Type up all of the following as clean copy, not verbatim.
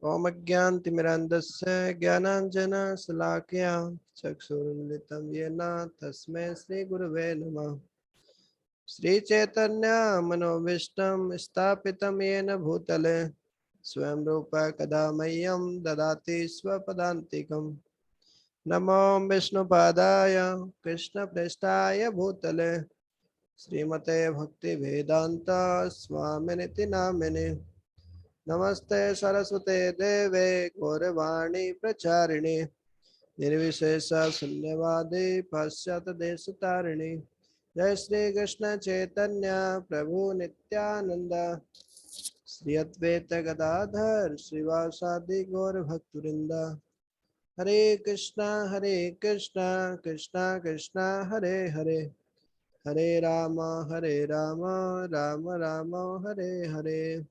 ओम अज्ञानतिमिरान्धस्य ज्ञानाञ्जनशलाकया चक्षुरुन्मिलितं येन तस्मै श्रीगुरवे नमः। श्रीचैतन्यमनोभीष्टं स्थापितं येन भूतले स्वयं रूप कदा मह्यं ददाति स्वपदान्तिकम्। नमो विष्णुपादाय कृष्णप्रेष्ठाय भूतले श्रीमते भक्तिवेदान्त स्वामिनिति नामिने। नमस्ते सरस्वते देवे गौरवाणी प्रचारिणे निर्विशेष शून्यवादी पाश्चात्य देशतारिणी। जय श्री कृष्ण चैतन्य प्रभु नित्यानंद श्री अद्वैत गदाधर श्रीवासादि गौर भक्तवृंद। हरे कृष्णा कृष्णा कृष्णा हरे हरे, हरे राम राम राम हरे हरे।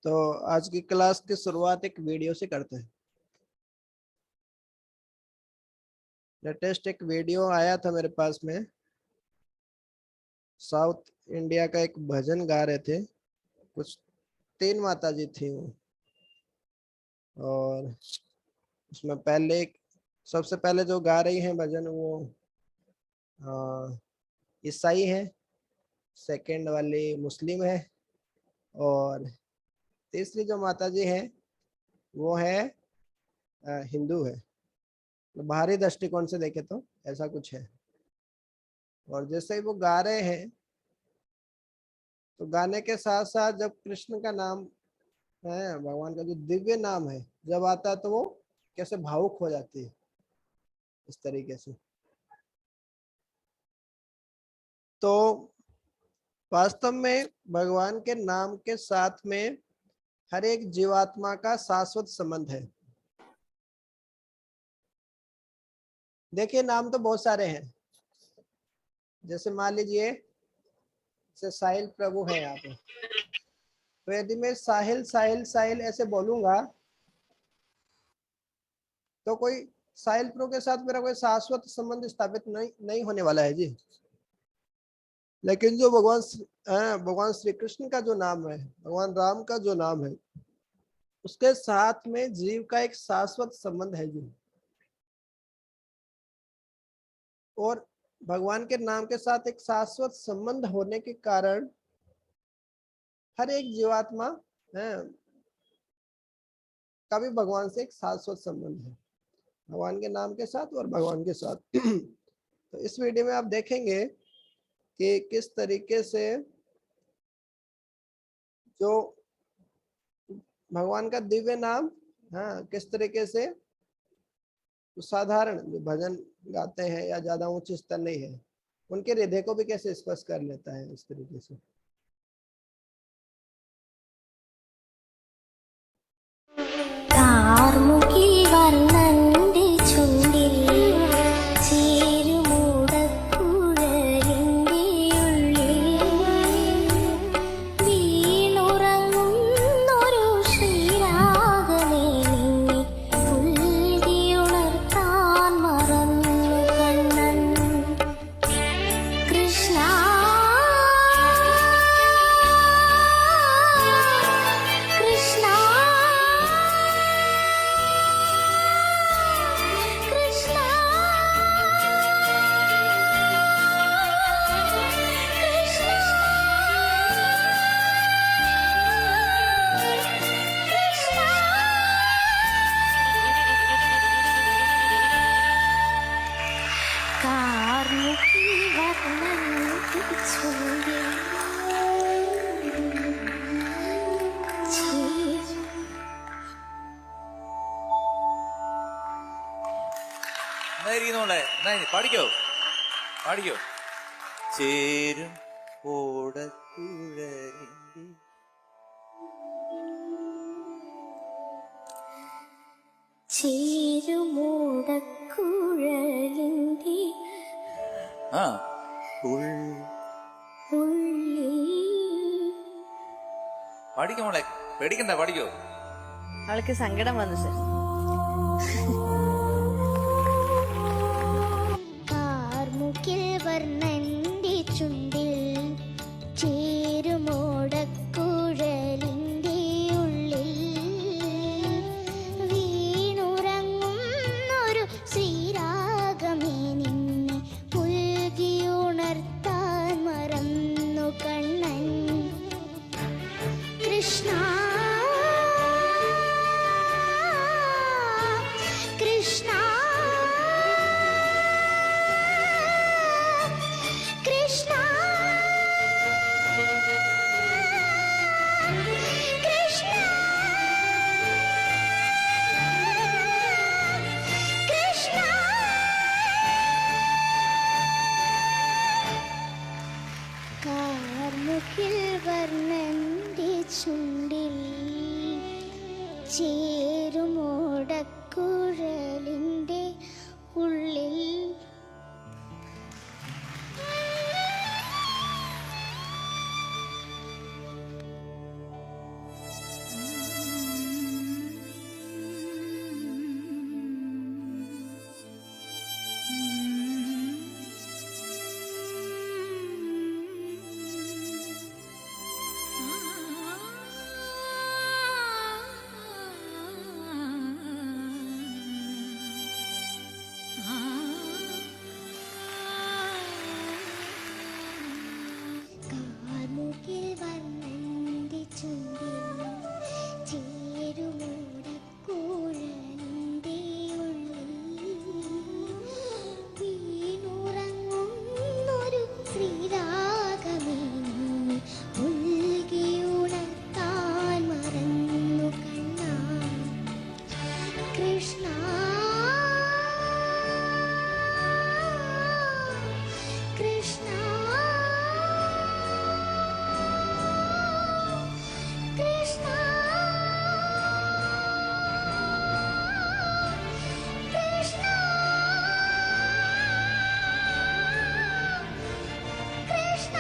तो आज की क्लास की शुरुआत एक वीडियो से करते हैं। लेटेस्ट एक वीडियो आया था मेरे पास में, साउथ इंडिया का एक भजन गा रहे थे, कुछ 3 माता जी थी वो। और उसमें सबसे पहले जो गा रही हैं भजन वो ईसाई है, सेकंड वाली मुस्लिम है, और तीसरी जो माता जी है वो है हिंदू है। बाहरी दृष्टिकोण से देखे तो ऐसा कुछ है। और जैसे ही वो गा रहे हैं तो गाने के साथ साथ जब कृष्ण का नाम है, भगवान का जो दिव्य नाम है जब आता है तो वो कैसे भावुक हो जाती है इस तरीके से। तो वास्तव में भगवान के नाम के साथ में हर एक जीवात्मा का शाश्वत संबंध है। देखिए नाम तो बहुत सारे हैं, जैसे मान लीजिए जैसे साहिल प्रभु है यहाँ पे, तो यदि मैं साहिल साहिल साहिल ऐसे बोलूंगा तो कोई साहिल प्रभु के साथ मेरा कोई शाश्वत संबंध स्थापित नहीं होने वाला है जी। लेकिन जो भगवान श्री कृष्ण का जो नाम है, भगवान राम का जो नाम है, उसके साथ में जीव का एक शाश्वत संबंध है जी। और भगवान के नाम के साथ एक शाश्वत संबंध होने के कारण हर एक जीवात्मा का भी भगवान से एक शाश्वत संबंध है, भगवान के नाम के साथ और भगवान के साथ। तो इस वीडियो में आप देखेंगे कि किस तरीके से जो भगवान का दिव्य नाम किस तरीके से साधारण जो भजन गाते हैं या ज्यादा उच्च स्तर नहीं है, उनके हृदय को भी कैसे स्पर्श कर लेता है इस तरीके से। പാടിക്കോ. ചേരും ഓടക്കുഴലിന്റെ പാടിക്കോ മോളെ, പേടിക്കണ്ട, പാടിക്കോ. അവൾക്ക് സങ്കടം വന്നു സർ. വർണ്ണന്റെ ചുണ്ടിൽ ചേരുമോടക്കുഴലിന്റെ ഉള്ളിൽ कृष्णा कृष्णा कृष्णा कृष्णा कृष्णा കാർമുകിൽ വർണ്ണന്റെ ചുണ്ടിൽ ചേരുമോടക്കുഴലിന്റെ ഉള്ളിൽ കാർമുകിൽ വർണ്ണന്റെ ചുണ്ടിൽ ചേരുമോടക്കുഴലിന്റെ ഉള്ളിൽ വീണുറങ്ങുന്നൊരു ശ്രീരാഗമേനി ഉൾകിയുണർത്താൻ മറന്നു കണ്ണാ കൃഷ്ണ കൃഷ്ണ കൃഷ്ണ കൃഷ്ണ കൃഷ്ണ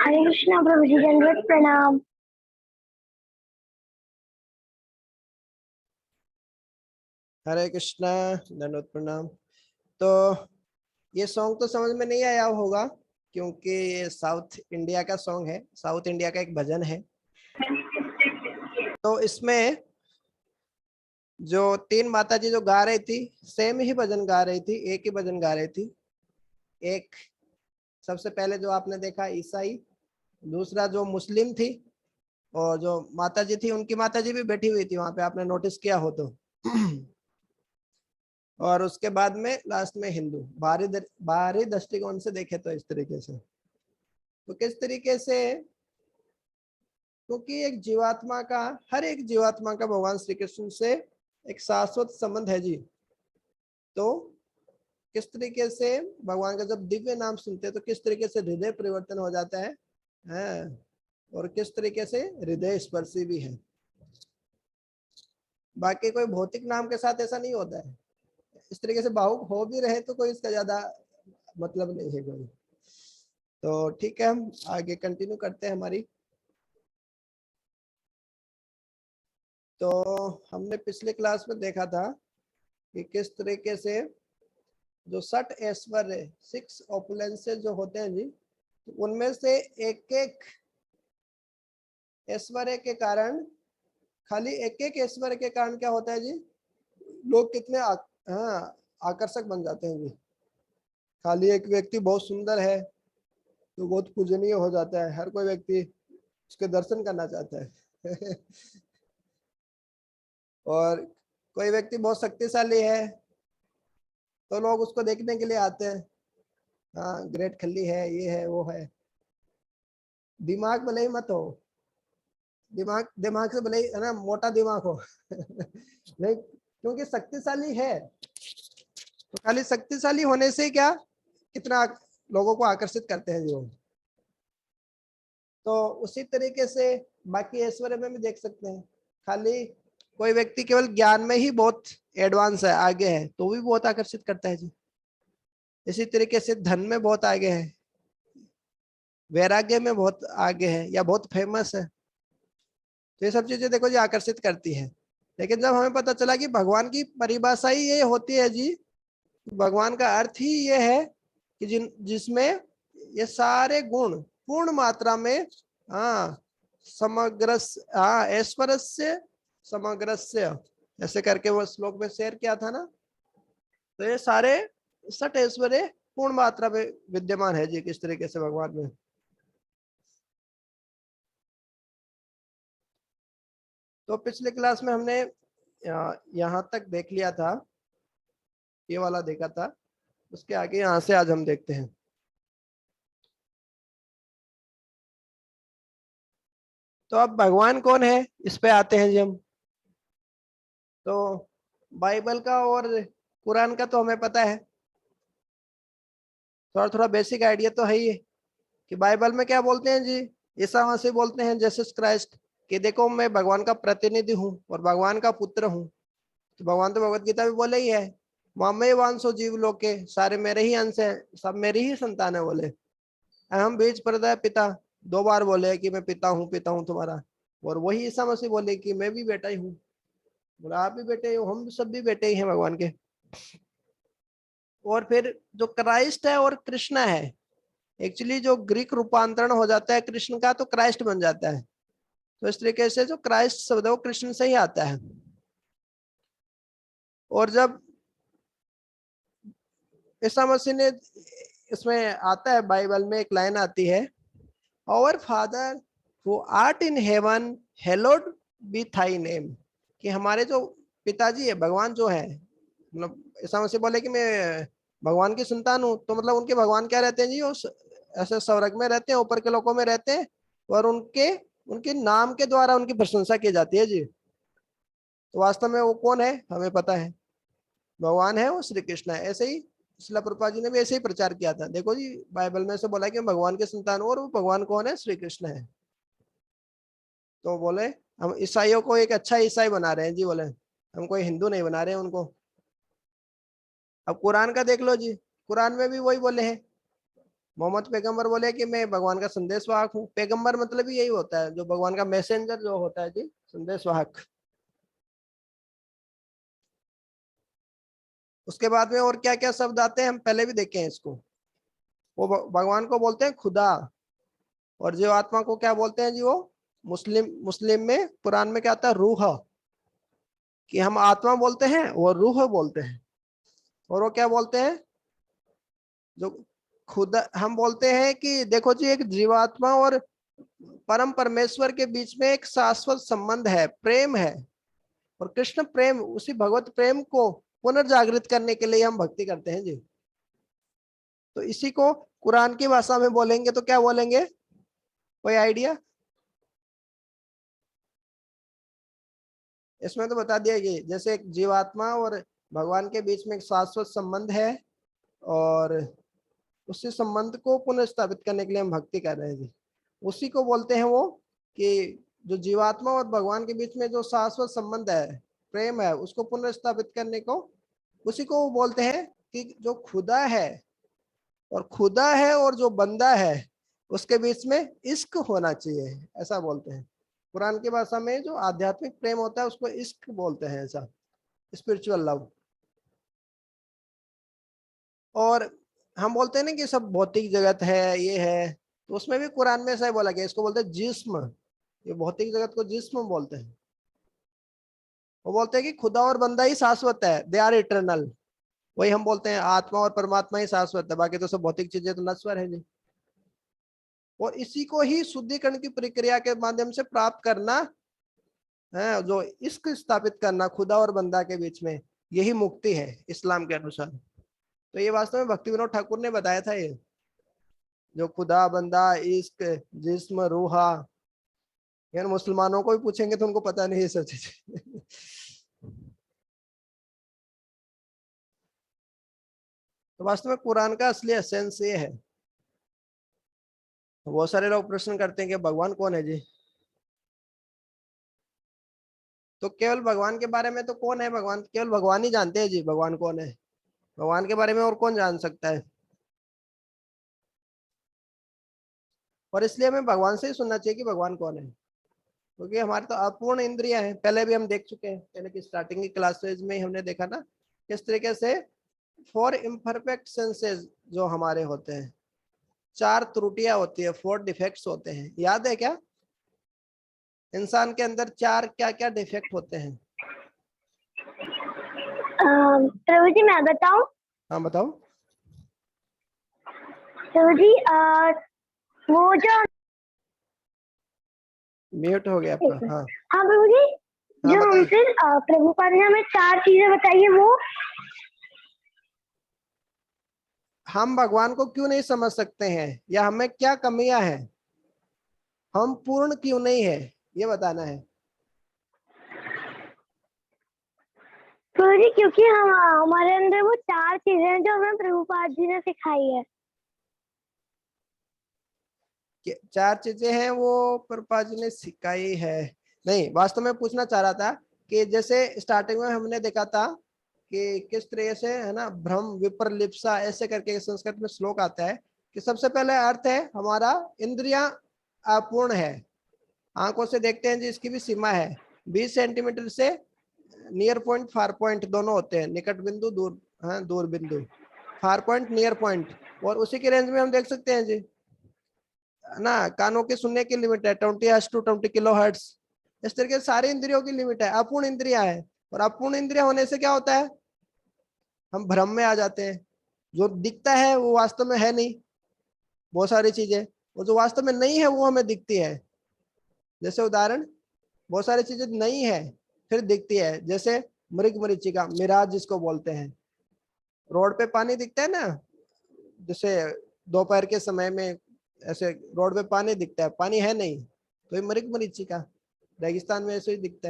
हरे कृष्णा प्रभु जी दंडवत प्रणाम। हरे कृष्णा, दंडवत प्रणाम। तो ये सॉन्ग तो समझ में नहीं आया होगा क्योंकि ये साउथ इंडिया का सॉन्ग है, साउथ इंडिया का एक भजन है। तो इसमें जो तीन माता जी जो गा रही थी सेम ही भजन गा रही थी, एक ही भजन गा रही थी। एक सबसे पहले जो आपने देखा ईसाई, दूसरा जो मुस्लिम थी, और जो माता जी थी उनकी माता जी भी बैठी हुई थी वहां पे, आपने नोटिस किया हो तो। और उसके बाद में लास्ट में हिंदू। बाहरी दृष्टिकोण से देखे तो इस तरीके से, तो किस तरीके से, क्योंकि एक जीवात्मा का, हर एक जीवात्मा का भगवान श्री कृष्ण से एक शाश्वत संबंध है जी। तो किस तरीके से भगवान का जब दिव्य नाम सुनते हैं तो किस तरीके से हृदय परिवर्तन हो जाता है, और किस तरीके से हृदय स्पर्शी भी है। बाकी कोई भौतिक नाम के साथ ऐसा नहीं होता है। इस तरीके से भावुक हो भी रहे तो कोई इसका ज्यादा मतलब नहीं है कोई। तो ठीक है, हम आगे कंटिन्यू करते हैं हमारी। तो हमने पिछले क्लास में देखा था कि किस तरीके से जो 6 ऐश्वर्य, 6 ऑपुलेंसेस जो होते हैं जी, तो उनमें से एक एक ऐश्वर्य के कारण, खाली एक एक ऐश्वर्य के कारण क्या होता है जी, लोग कितने आकर्षक बन जाते हैं जी। खाली एक व्यक्ति बहुत सुंदर है तो बहुत पूजनीय हो जाता है, हर कोई व्यक्ति उसके दर्शन करना चाहता है। और कोई व्यक्ति बहुत शक्तिशाली है तो लोग उसको देखने के लिए आते हैं, हाँ ग्रेट खल्ली है, ये है वो है। दिमाग भले ही मत हो, दिमाग से भले ही है ना मोटा दिमाग हो नहीं, क्योंकि शक्तिशाली है तो खाली शक्तिशाली होने से क्या कितना लोगों को आकर्षित करते हैं जो। तो उसी तरीके से बाकी ऐश्वर्य में भी देख सकते हैं, खाली कोई व्यक्ति केवल ज्ञान में ही बहुत एडवांस है, आगे है, तो भी बहुत आकर्षित करता है जी। इसी तरीके से धन में बहुत आगे है, वैराग्य में बहुत आगे है, या बहुत फेमस है, तो ये सब चीजें देखो जी आकर्षित करती है। लेकिन जब हमें पता चला कि भगवान की परिभाषा ही ये होती है जी, भगवान का अर्थ ही ये है कि जिसमें ये सारे गुण पूर्ण मात्रा में, हाँ, समग्र, हाँ, ऐश्वर्य समग्रस्य, ऐसे करके वो श्लोक में शेयर किया था ना। तो ये सारे सट ऐश्वर्य पूर्ण मात्रा में विद्यमान है जी, किस तरीके से भगवान में। तो पिछले क्लास में हमने यहाँ तक देख लिया था, ये वाला देखा था, उसके आगे यहाँ से आज हम देखते हैं। तो अब भगवान कौन है इस पे आते हैं जी हम। तो बाइबल का और कुरान का तो हमें पता है, थोड़ा थोड़ा बेसिक आइडिया तो है ही है कि बाइबल में क्या बोलते हैं जी, ईसा मसीह बोलते हैं जीसस क्राइस्ट कि देखो मैं भगवान का प्रतिनिधि हूँ और भगवान का पुत्र हूँ। तो भगवान तो भगवत गीता भी बोले ही है, ममे वांसो जीव लोके, सारे मेरे ही अंश है, सब मेरी ही संतान है बोले। हम बीज प्रदा पिता, 2 बार बोले कि मैं पिता हूँ तुम्हारा। और वही ईसा मसीह बोले कि मैं भी बेटा ही हूँ, बोला आप भी बेटे हो, हम सब भी बेटे ही हैं भगवान के। और फिर जो क्राइस्ट है और कृष्ण है, एक्चुअली जो ग्रीक रूपांतरण हो जाता है कृष्ण का तो क्राइस्ट बन जाता है। तो इस तरीके से जो क्राइस्ट शब्द है वो कृष्ण से ही आता है। और जब ईसा मसीह ने, इसमें आता है बाइबल में एक लाइन आती है, our father who art in heaven hallowed be thy name, कि हमारे जो पिताजी है भगवान जो है, मतलब ईसा मसीह बोले कि मैं भगवान की संतान हूँ, तो मतलब उनके भगवान क्या रहते हैं जी, वो ऐसे स्वर्ग में रहते हैं, ऊपर के लोकों में रहते हैं, और उनके उनके नाम के द्वारा उनकी प्रशंसा की जाती है जी। तो वास्तव में वो कौन है हमें पता है, भगवान है, वो श्री कृष्ण है। ऐसे ही शिला प्रभुपाद जी ने भी ऐसे ही प्रचार किया था, देखो जी बाइबल में से बोला कि भगवान के संतान, और वो भगवान कौन है, श्री कृष्ण है। तो बोले हम ईसाइयों को एक अच्छा ईसाई बना रहे हैं जी, बोले हम कोई हिंदू नहीं बना रहे हैं उनको। अब कुरान का देख लो जी, कुरान में भी वही बोले हैं, मोहम्मद पैगंबर बोले कि मैं भगवान का संदेशवाहक हूँ। पैगंबर मतलब ही यही होता है, जो भगवान का मैसेंजर जो होता है जी, संदेशवाहक। उसके बाद में और क्या क्या शब्द आते हैं हम पहले भी देखे हैं इसको। वो भगवान को बोलते हैं खुदा, और जो आत्मा को क्या बोलते हैं जी, वो मुस्लिम मुस्लिम में कुरान में क्या आता है, रूह, कि हम आत्मा बोलते हैं और रूह बोलते हैं। और वो क्या बोलते हैं, जो खुदा हम बोलते हैं कि देखो जी एक जीवात्मा और परम परमेश्वर के बीच में एक शाश्वत संबंध है, प्रेम है। और कृष्ण प्रेम, उसी भगवत प्रेम को पुनर्जागृत करने के लिए हम भक्ति करते हैं जी। तो इसी को कुरान की भाषा में बोलेंगे तो क्या बोलेंगे, कोई आइडिया? इसमें तो बता दिया कि जैसे एक जीवात्मा और भगवान के बीच में एक शाश्वत संबंध है, और उसी संबंध को पुनर्स्थापित करने के लिए हम भक्ति कर रहे हैं जी। उसी को बोलते हैं वो, कि जो जीवात्मा और भगवान के बीच में जो शाश्वत संबंध है, प्रेम है, उसको पुनर्स्थापित करने को, उसी को वो बोलते हैं कि जो खुदा है, और खुदा है और जो बंदा है उसके बीच में इश्क होना चाहिए, ऐसा बोलते हैं। कुरान की भाषा में जो आध्यात्मिक प्रेम होता है उसको इश्क बोलते हैं, ऐसा स्पिरिचुअल लव। और हम बोलते हैं ना कि सब भौतिक जगत है, ये है, तो उसमें भी कुरान में ऐसा ही बोला गया, इसको बोलते हैं जिस्म। ये भौतिक जगत को जिस्म बोलते हैं। वो बोलते हैं कि खुदा और बंदा ही शाश्वत है, दे आर इटर्नल। वही हम बोलते हैं आत्मा और परमात्मा ही शाश्वत है, बाकी तो सब भौतिक चीजें तो नश्वर है जी। और इसी को ही शुद्धिकरण की प्रक्रिया के माध्यम से प्राप्त करना है, जो इश्क स्थापित करना खुदा और बंदा के बीच में, यही मुक्ति है इस्लाम के अनुसार। तो ये वास्तव में भक्ति विनोद ठाकुर ने बताया था, ये जो खुदा बंदा इश्क जिस्म रूहा, यार मुसलमानों को भी पूछेंगे तो उनको पता नहीं है सब चीजें। तो वास्तव में कुरान का असली एसेंस ये है। बहुत सारे लोग प्रश्न करते हैं कि भगवान कौन है जी। तो केवल भगवान के बारे में तो कौन है, भगवान केवल भगवान ही जानते हैं जी भगवान कौन है। भगवान के बारे में और कौन जान सकता है। और इसलिए हमें भगवान से ही सुनना चाहिए कि भगवान कौन है, क्योंकि हमारे तो अपूर्ण इंद्रियां हैं। पहले भी हम देख चुके हैं, पहले की स्टार्टिंग की क्लासेज में हमने देखा ना किस तरीके से 4 इम्परफेक्ट सेंसेस जो हमारे होते हैं, 4 त्रुटियां होती है, 4 डिफेक्ट्स होते हैं। याद है क्या इंसान के अंदर 4 क्या क्या डिफेक्ट होते हैं। प्रभु जी मैं बताऊं। हाँ बताओ। प्रभु जी वो जो म्यूट हो गया आपका। हाँ हाँ प्रभु जी, हाँ जो बताइए। हमसे प्रभुपाद ने हमें 4 चीजें बताई है वो। हम भगवान को क्यों नहीं समझ सकते हैं, या हमें क्या कमियां हैं, हम पूर्ण क्यों नहीं है, ये बताना है। प्रभु जी क्योंकि हम हमारे अंदर वो 4 चीजें हैं जो हमें प्रभुपाद जी ने सिखाई है। कि 4 चीजें हैं वो प्रभुपाद जी ने सिखाई है। नहीं, वास्तव में पूछना चाह रहा था कि जैसे स्टार्टिंग में हमने देखा था कि किस तरह से है ना, भ्रम विप्रलिप्सा ऐसे करके संस्कृत में श्लोक आता है कि सबसे पहले अर्थ है हमारा इंद्रियां अपूर्ण है। आंखों से देखते हैं जी, इसकी भी सीमा है। 20 सेंटीमीटर से नियर पॉइंट फार पॉइंट दोनों होते हैं, निकट बिंदु दूर, हाँ दूर बिंदु, फार पॉइंट नियर पॉइंट, और उसी के रेंज में हम देख सकते हैं जी ना। कानों के सुनने की लिमिट है 20 टू 20 किलो हर्ट्ज। इस तरीके से सारी इंद्रियों की लिमिट है, अपूर्ण इंद्रिया है। और अपूर्ण इंद्रिया होने से क्या होता है, हम भ्रम में आ जाते हैं। जो दिखता है वो वास्तव में है नहीं, बहुत सारी चीजें, और जो वास्तव में नहीं है वो हमें दिखती है। जैसे उदाहरण, बहुत सारी चीजें नहीं है फिर दिखती है, जैसे मृग मरीचिका, मिराज जिसको बोलते हैं। रोड पे पानी दिखता है ना, जैसे दोपहर के समय में ऐसे रोड पे पानी दिखता है, पानी है नहीं, तो ये मृग मरीचिका। रेगिस्तान में ऐसे ही दिखता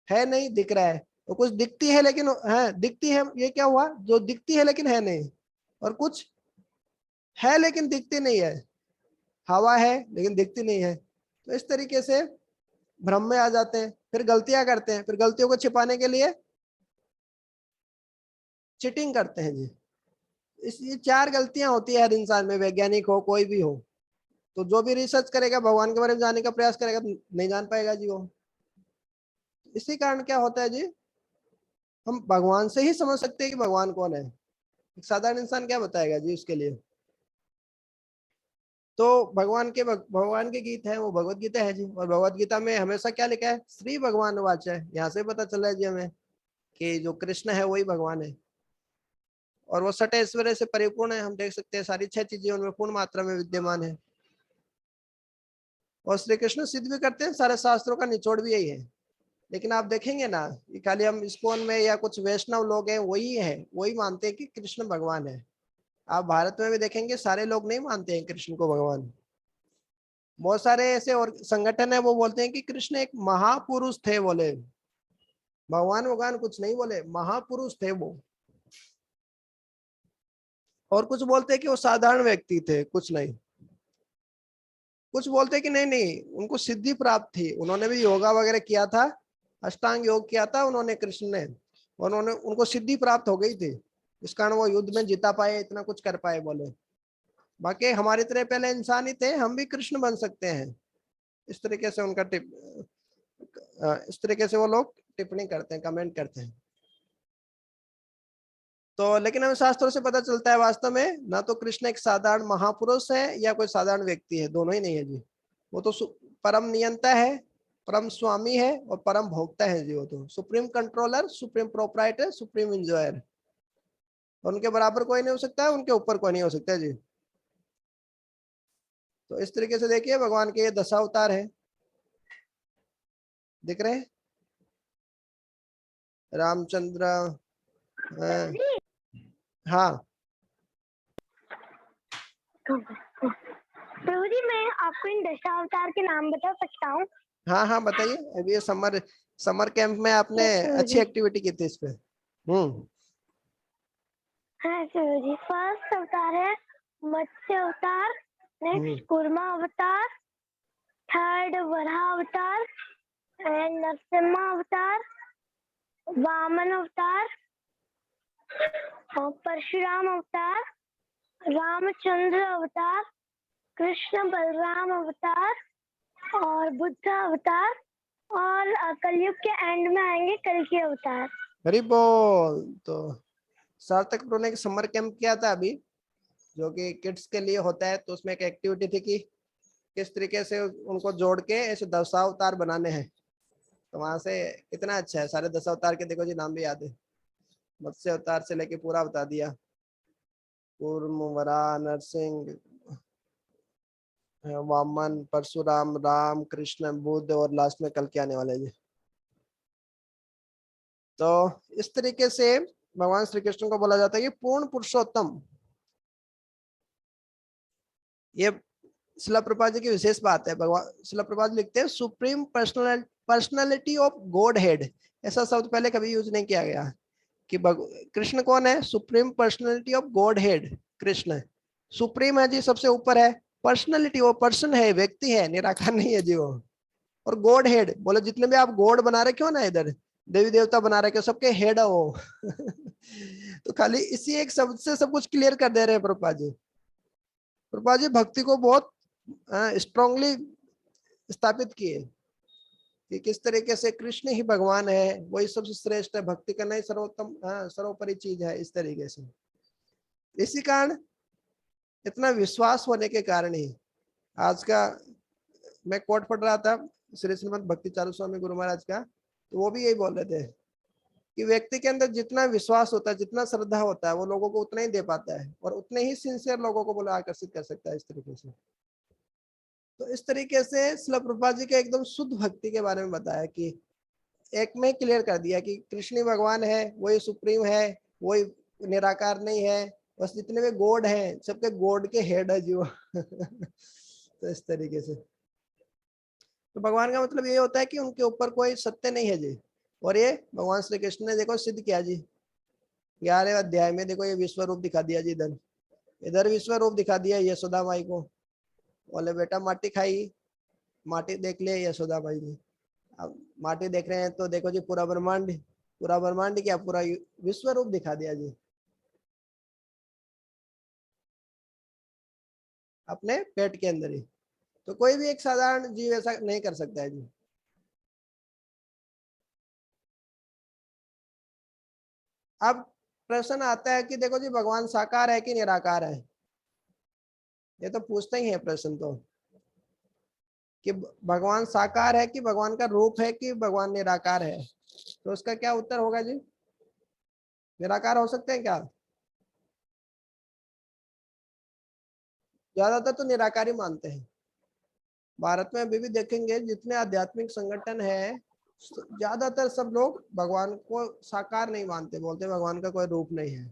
है नहीं, दिख रहा है। तो कुछ दिखती है लेकिन है, दिखती है, ये क्या हुआ, जो दिखती है लेकिन है नहीं, और कुछ है लेकिन दिखती नहीं है, हवा है लेकिन दिखती नहीं है। तो इस तरीके से भ्रम में आ जाते हैं, फिर गलतियां करते हैं, फिर गलतियों को छिपाने के लिए चीटिंग करते हैं जी। इस ये 4 गलतियां होती है हर इंसान में, वैज्ञानिक हो कोई भी हो। तो जो भी रिसर्च करेगा भगवान के बारे में जानने का प्रयास करेगा तो नहीं जान पाएगा जी वो। इसी कारण क्या होता है जी, हम भगवान से ही समझ सकते हैं कि भगवान कौन है। एक साधारण इंसान क्या बताएगा जी उसके लिए। तो भगवान के गीत है वो भगवत गीता है जी, और भगवत गीता में हमेशा क्या लिखा है, श्री भगवान वाच है। यहाँ से पता चला है जी हमें कि जो कृष्ण है वही भगवान है, और वो सट ऐश्वर्य से परिपूर्ण है। हम देख सकते हैं सारी 6 चीजें उनमें पूर्ण मात्रा में विद्यमान है। और श्री कृष्ण सिद्ध भी करते हैं, सारे शास्त्रों का निचोड़ भी यही है। लेकिन आप देखेंगे ना, ये खाली हम इस्कॉन में या कुछ वैष्णव लोग हैं वही है, वही मानते हैं कि कृष्ण भगवान है। आप भारत में भी देखेंगे सारे लोग नहीं मानते हैं कृष्ण को भगवान। बहुत सारे ऐसे और संगठन है वो बोलते हैं कि कृष्ण एक महापुरुष थे, बोले भगवान भगवान कुछ नहीं, बोले महापुरुष थे वो। और कुछ बोलते हैं कि वो साधारण व्यक्ति थे, कुछ नहीं। कुछ बोलते हैं कि नहीं नहीं उनको सिद्धि प्राप्त थी, उन्होंने भी योगा वगैरह किया था, अष्टांग योग किया था उन्होंने, कृष्ण ने, और उन्होंने उनको सिद्धि प्राप्त हो गई थी, इस कारण वो युद्ध में जीता पाए, इतना कुछ कर पाए बोले। बाकी हमारी तरह पहले इंसान ही थे, हम भी कृष्ण बन सकते हैं। इस तरीके से उनका इस तरीके से वो लोग टिप्पणी करते हैं, कमेंट करते हैं। तो लेकिन हमें शास्त्रों से पता चलता है वास्तव में ना तो कृष्ण एक साधारण महापुरुष है या कोई साधारण व्यक्ति है, दोनों ही नहीं है जी। वो तो परम नियंता है, परम स्वामी है, और परम भोक्ता है जी। वो तो supreme controller, supreme proprietor, supreme enjoyer, और उनके बराबर कोई नहीं हो सकता है, उनके ऊपर कोई नहीं हो सकता है जी। तो इस तरीके से देखिए भगवान के ये 10 अवतार है, दिख रहे हैं। रामचंद्र, हाँ प्रभु जी मैं आपको इन 10 अवतार के नाम बता सकता हूँ। हाँ हाँ बताइए। अभी ये समर कैंप में आपने अच्छी एक्टिविटी की थी इस पे। हाँ प्रभु जी, फर्स्ट अवतार है मत्स्य अवतार, नेक्स्ट कूर्मा अवतार, थर्ड वराह अवतार, एंड नरसिम्हा अवतार, वामन अवतार, और परशुराम अवतार, रामचंद्र अवतार, कृष्ण बलराम अवतार और बुद्ध अवतार, और कलयुग के एंड में आएंगे कल्कि अवतार। हरि बोल। तो सार्थक प्रो ने एक समर कैंप किया था अभी, जो कि किड्स के लिए होता है। तो उसमें एक एक्टिविटी थी कि किस तरीके से उनको जोड़ के ऐसे 10 अवतार बनाने हैं। तो वहां से कितना अच्छा है, सारे 10 अवतार के देखो जी नाम भी याद है। मत्स्य अवतार से लेके पूरा बता दिया, कूर्म, वराह, नरसिंह, वामन, परशुराम, राम, कृष्ण, बुद्ध और लास्ट में कल के आने वाले जी। तो इस तरीके से भगवान श्री कृष्ण को बोला जाता है कि पूर्ण पुरुषोत्तम। ये शिला प्रभुपाद जी की विशेष बात है। भगवान शिला प्रभुपाद लिखते हैं supreme personality of God head. ऐसा शब्द पहले कभी यूज नहीं किया गया कि कृष्ण कौन है? Supreme personality of God head. Krishna supreme है जी, सबसे ऊपर है। पर्सनालिटी, वो पर्सन है, व्यक्ति है, निराकार नहीं है जी वो। और गॉड हेड बोले, जितने भी आप गॉड बना रखे हो ना, इधर देवी देवता बना रखे हो, सबके हेड है वो। तो खाली इसी एक शब्द से सब कुछ क्लियर कर दे रहे हैं प्रभुपाद जी। प्रभुपाद जी भक्ति को बहुत स्ट्रांगली स्थापित किए कि किस तरीके से कृष्ण ही भगवान है, वही सबसे श्रेष्ठ है, भक्ति करना ही सर्वोत्तम सर्वोपरि चीज है। इस तरीके से, इसी कारण इतना विश्वास होने के कारण ही आज का, मैं कोट पढ़ रहा था श्री श्रीमद भक्ति चारू स्वामी गुरु महाराज का, तो वो भी यही बोल रहे थे कि व्यक्ति के अंदर जितना विश्वास होता है, जितना श्रद्धा होता है, वो लोगों को उतना ही दे पाता है और उतने ही सिंसियर लोगों को बोला आकर्षित कर सकता है। इस तरीके से, तो इस तरीके से श्रील प्रभुपाद जी के एकदम शुद्ध भक्ति के बारे में बताया कि एक में क्लियर कर दिया कि कृष्ण भगवान है, वही सुप्रीम है, वही निराकार नहीं है, बस जितने भी गॉड हैं सबके गॉड के हेड है जो। तो इस तरीके से, तो भगवान का मतलब ये होता है कि उनके ऊपर कोई सत्य नहीं है जी। और ये भगवान श्री कृष्ण ने देखो सिद्ध किया जी। 11वें अध्याय में देखो ये विश्व रूप दिखा दिया जी। इधर इधर विश्व रूप दिखा दिया यशोदा माई को, बोले बेटा माटी खाई, माटी देख ले यशोदा माई जी। अब माटी देख रहे हैं तो देखो जी पूरा ब्रह्मांड, पूरा ब्रह्मांड क्या, पूरा विश्व रूप दिखा दिया जी अपने पेट के अंदर ही। तो कोई भी एक साधारण जीव ऐसा नहीं कर सकता है जी। अब प्रश्न आता है कि देखो जी भगवान साकार है कि निराकार है? ये तो पूछते ही है प्रश्न तो, कि भगवान साकार है कि भगवान का रूप है कि भगवान निराकार है? तो उसका क्या उत्तर होगा जी? निराकार हो सकते हैं क्या? ज्यादातर तो निराकारी मानते हैं। भारत में अभी भी देखेंगे जितने आध्यात्मिक संगठन है, ज्यादातर सब लोग भगवान को साकार नहीं मानते, बोलते भगवान का कोई रूप नहीं है।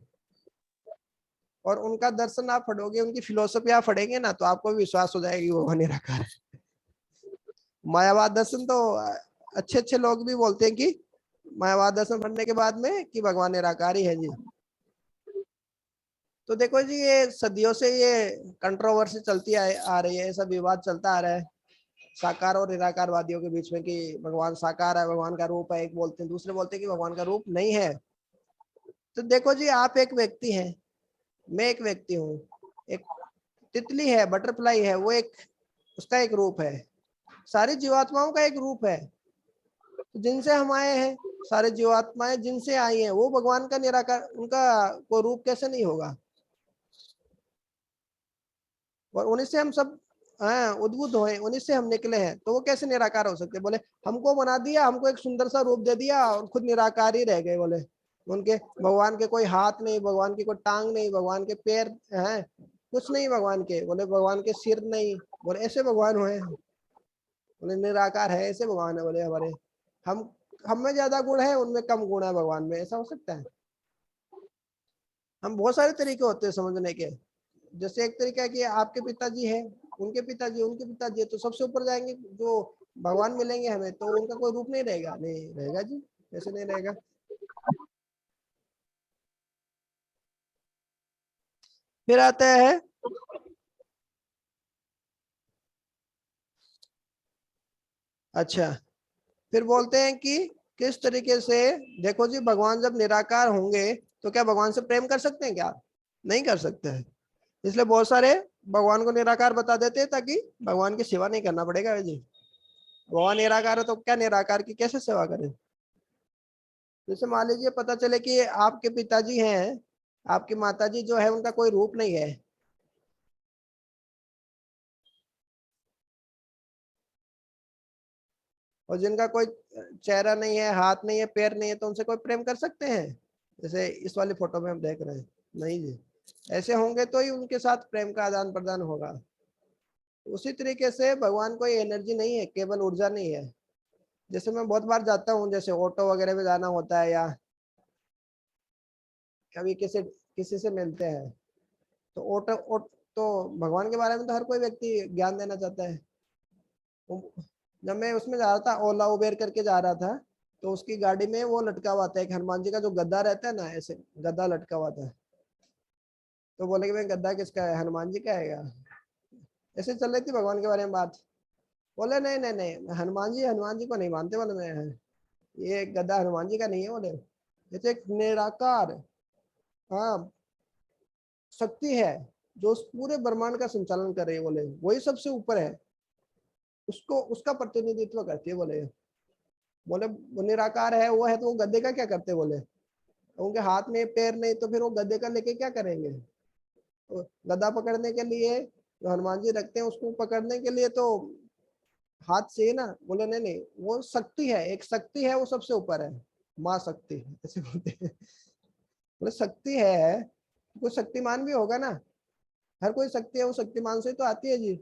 और उनका दर्शन आप पढ़ोगे, उनकी फिलोसफी आप पढ़ेंगे ना, तो आपको भी विश्वास हो जाएगी वो निराकार है। मायावाद दर्शन तो अच्छे अच्छे लोग भी बोलते हैं कि मायावाद दर्शन पढ़ने के बाद में कि भगवान निराकार ही है जी। तो देखो जी ये सदियों से ये कंट्रोवर्सी चलती आ रही है, ऐसा विवाद चलता आ रहा है साकार और निराकारवादियों के बीच में कि भगवान साकार है, भगवान का रूप है। एक बोलते हैं, दूसरे बोलते हैं कि भगवान का रूप नहीं है। तो देखो जी आप एक व्यक्ति हैं, मैं एक व्यक्ति हूँ, एक तितली है, बटरफ्लाई है, वो एक, उसका एक रूप है। सारी जीवात्माओं का एक रूप है। तो जिनसे हम आए हैं, सारे जीवात्माएं जिनसे आई हैं, वो भगवान का निराकार, उनका कोई रूप कैसे नहीं होगा? और उन्हीं से हम सब उद्भुत हुए, उन्हीं से हम निकले हैं, तो वो कैसे निराकार हो सकते? बोले हमको बना दिया, हमको एक सुंदर सा रूप दे दिया और खुद निराकार ही रह गए। बोले उनके, भगवान के कोई हाथ नहीं, भगवान की कोई टांग नहीं, भगवान के पैर हैं कुछ नहीं भगवान के, बोले भगवान के सिर नहीं, बोले ऐसे भगवान हुए? बोले निराकार है, ऐसे भगवान है। बोले हमारे, हम में ज्यादा गुण है, उनमें कम गुण है भगवान में, ऐसा हो सकता है? हम बहुत सारे तरीके होते हैं समझने के। जैसे एक तरीका है कि आपके पिताजी है, उनके पिताजी, उनके पिताजी है, तो सबसे ऊपर जाएंगे जो भगवान मिलेंगे हमें, तो उनका कोई रूप नहीं रहेगा? नहीं रहेगा जी, कैसे नहीं रहेगा? फिर आता है, अच्छा, फिर बोलते हैं कि किस तरीके से, देखो जी भगवान जब निराकार होंगे तो क्या भगवान से प्रेम कर सकते हैं क्या? नहीं कर सकते हैं। इसलिए बहुत सारे भगवान को निराकार बता देते हैं ताकि भगवान की सेवा नहीं करना पड़ेगा जी। भगवान निराकार है तो क्या निराकार की कैसे सेवा करें? जैसे मान लीजिए पता चले कि आपके पिताजी हैं, आपकी माताजी जो है उनका कोई रूप नहीं है, और जिनका कोई चेहरा नहीं है, हाथ नहीं है, पैर नहीं है, तो उनसे कोई प्रेम कर सकते हैं? जैसे इस वाली फोटो में हम देख रहे हैं, नहीं जी। ऐसे होंगे तो ही उनके साथ प्रेम का आदान प्रदान होगा। उसी तरीके से भगवान कोई एनर्जी नहीं है, केवल ऊर्जा नहीं है। जैसे मैं बहुत बार जाता हूँ, जैसे ऑटो वगैरह में जाना होता है या कभी किसी किसी से मिलते हैं, तो तो भगवान के बारे में तो हर कोई व्यक्ति ज्ञान देना चाहता है। जब मैं उसमें जा रहा था, ओला उबेर करके जा रहा था, तो उसकी गाड़ी में वो लटका हुआ था, एक हनुमान जी का जो गद्दा रहता है ना, ऐसे गद्दा लटका हुआ था। तो बोले कि भाई गद्दा किसका है? हनुमान जी का है क्या? ऐसे चल रही थी भगवान के बारे में बात। बोले नहीं नहीं नहीं, हनुमान जी को नहीं मानते। बोले मैं, ये गद्दा हनुमान जी का नहीं है। बोले ये तो एक निराकार, हाँ, शक्ति है जो उस पूरे ब्रह्मांड का संचालन कर रही है। बोले वही सबसे ऊपर है, उसको उसका प्रतिनिधित्व करती है। बोले वो निराकार है, वो है, तो वो गद्दे का क्या करते? बोले उनके हाथ में पैर नहीं, तो फिर वो गद्दे का लेके क्या करेंगे? तो गद्दा पकड़ने के लिए जो हनुमान जी रखते हैं, उसको पकड़ने के लिए तो हाथ से ना। बोले नहीं नहीं, वो शक्ति है, एक शक्ति है, वो सबसे ऊपर है, माँ शक्ति ऐसे बोलते हैं। बोले शक्ति है, कोई शक्तिमान भी होगा ना, हर कोई शक्ति है, वो शक्तिमान से तो आती है जी।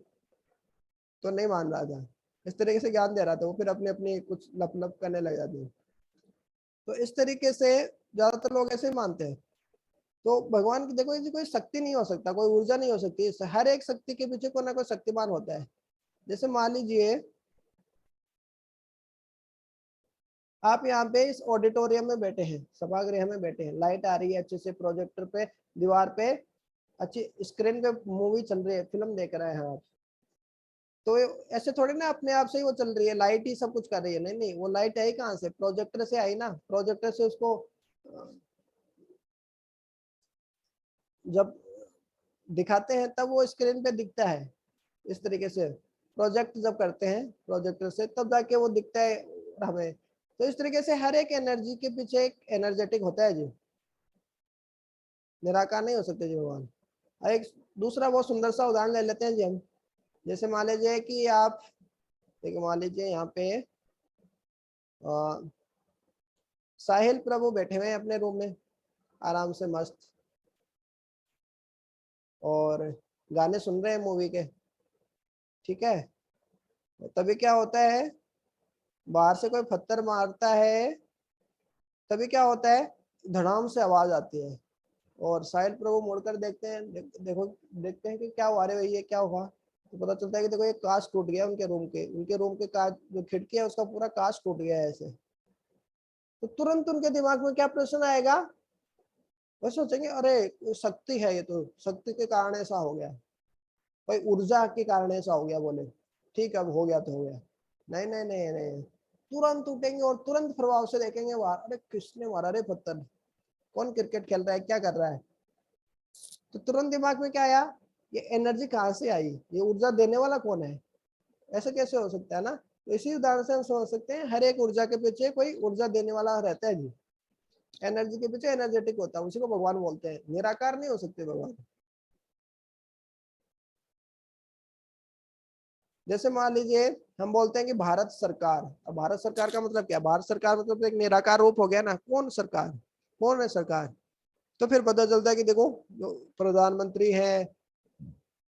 तो नहीं मान रहा था, इस तरीके से ज्ञान दे रहा था वो, फिर अपने अपने कुछ लप लप करने लग जाते हैं। तो इस तरीके से ज्यादातर लोग ऐसे ही मानते हैं। तो भगवान की देखो, ये कोई शक्ति नहीं हो सकता, कोई ऊर्जा नहीं हो सकती, हर एक शक्ति के पीछे कोई ना कोई शक्तिमान होता है। जैसे मान लीजिए आप यहाँ पे इस ऑडिटोरियम में बैठे हैं, सभागृह में बैठे हैं, लाइट आ रही है अच्छे से, प्रोजेक्टर पे, दीवार पे अच्छी स्क्रीन पे मूवी चल रही है, फिल्म देख रहे हैं आप। तो ऐसे थोड़ी ना अपने आप से ही वो चल रही है, लाइट ही सब कुछ कर रही है? नहीं नहीं, वो लाइट आई कहाँ से? प्रोजेक्टर से आई ना। प्रोजेक्टर से उसको जब दिखाते हैं तब वो स्क्रीन पे दिखता है। इस तरीके से प्रोजेक्ट जब करते हैं प्रोजेक्टर से, तब जाके वो दिखता है हमें। तो इस तरीके से हर एक एनर्जी के पीछे एक एनर्जेटिक होता है जी, निराकार नहीं हो सकते जी भगवान। और एक दूसरा बहुत सुंदर सा उदाहरण ले लेते हैं जी हम। जैसे मान लीजिए कि आप, देखिए मान लीजिए यहाँ पे साहिल प्रभु बैठे हुए हैं अपने रूम में आराम से मस्त, और गाने सुन रहे हैं मूवी के, ठीक है। तभी क्या होता है, बाहर से कोई पत्थर मारता है, तभी क्या होता है, धड़ाम से आवाज आती है, और साहिल प्रभु मुड़कर देखते हैं, देखो देखते हैं कि क्या हुआ, रे भैया क्या हुआ। तो पता चलता है कि देखो ये कांच टूट गया उनके रूम के कांच, जो खिड़की है उसका पूरा कांच टूट गया है ऐसे। तो तुरंत उनके दिमाग में क्या प्रश्न आएगा? वो सोचेंगे अरे ये शक्ति है, ये तो शक्ति के कारण ऐसा हो गया, कोई ऊर्जा के कारण ऐसा हो गया। बोले ठीक है, अब हो गया तो हो गया। नहीं नहीं नहीं नहीं, तुरंत उठेंगे और तुरंत प्रभाव से देखेंगे बाहर, अरे किसने मारा रे पत्थर, कौन क्रिकेट खेल रहा है, क्या कर रहा है। तो तुरंत दिमाग में क्या आया, ये एनर्जी कहाँ से आई, ये ऊर्जा देने वाला कौन है? ऐसा कैसे हो सकता है ना। तो इसी उदाहरण से हम समझ सकते हैं, हर एक ऊर्जा के पीछे कोई ऊर्जा देने वाला रहता है जी। एनर्जी के पीछे एनर्जेटिक होता है, उसी को भगवान बोलते हैं, निराकार नहीं हो सकते भगवान। जैसे मान लीजिए हम बोलते हैं कि भारत सरकार, अब भारत सरकार का मतलब क्या? भारत सरकार मतलब एक निराकार रूप हो गया ना। कौन सरकार, कौन है सरकार? तो फिर पता चलता है कि देखो जो प्रधानमंत्री है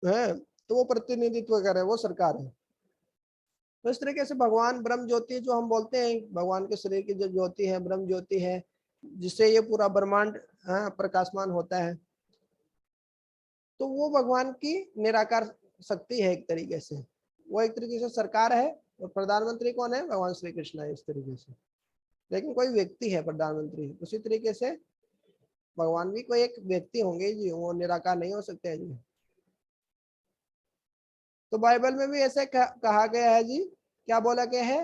तो वो प्रतिनिधित्व कर रहे हैं, वो सरकार है। तो इस तरीके से भगवान ब्रह्म ज्योति जो हम बोलते हैं, भगवान के शरीर की जो ज्योति है ब्रह्म ज्योति है, जिससे ये पूरा ब्रह्मांड प्रकाशमान होता है, तो वो भगवान की निराकार शक्ति है एक तरीके से। वो एक तरीके से सरकार है, और प्रधानमंत्री कौन है? भगवान श्री कृष्ण है इस तरीके से। लेकिन कोई व्यक्ति है प्रधानमंत्री, उसी तरीके से भगवान भी कोई एक व्यक्ति होंगे जी, वो निराकार नहीं हो सकते हैं जी। तो बाइबल में भी ऐसे कहा गया है जी, क्या बोला गया है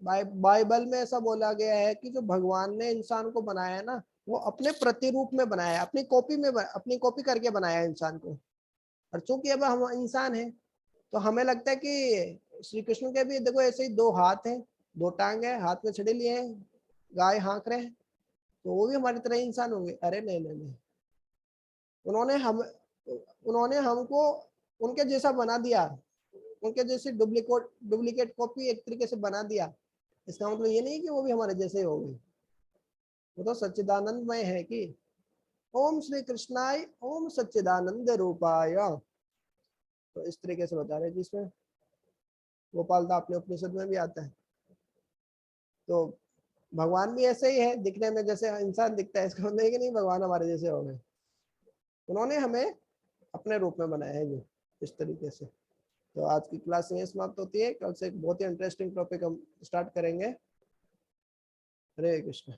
बाइबल में ऐसा बोला गया है कि जो भगवान ने इंसान को बनाया है ना, वो अपने प्रतिरूप में बनाया है, अपनी कॉपी करके बनाया है इंसान को। और चूंकि अब हम इंसान हैं तो हमें लगता है कि श्री कृष्ण के भी देखो ऐसे ही 2 हाथ हैं, 2 टांग है, हाथ में छड़ी लिए हैं, गाय हाँक रहे हैं, तो वो भी हमारी तरह इंसान होंगे। अरे नहीं नहीं नहीं, उन्होंने हमको उनके जैसा बना दिया, उनके जैसी डुप्लीकेट कॉपी एक तरीके से बना दिया। इसका मतलब ये नहीं कि वो भी हमारे जैसे हो गए, वो तो सच्चिदानंदमय है कि ओम श्री कृष्णाय ओम सच्चिदानंद रूपाय। तो इस तरीके से बता रहे जिसमें गोपाल दा अपने उपनिषद में भी आता है। तो भगवान भी ऐसे ही है, दिखने में जैसे इंसान दिखता है, इसका मतलब है कि नहीं भगवान हमारे जैसे हो गए। उन्होंने हमें अपने रूप में बनाया है जो इस तरीके से। तो आज की क्लास यहीं समाप्त होती है। कल से एक बहुत ही इंटरेस्टिंग टॉपिक हम स्टार्ट करेंगे। हरे कृष्ण।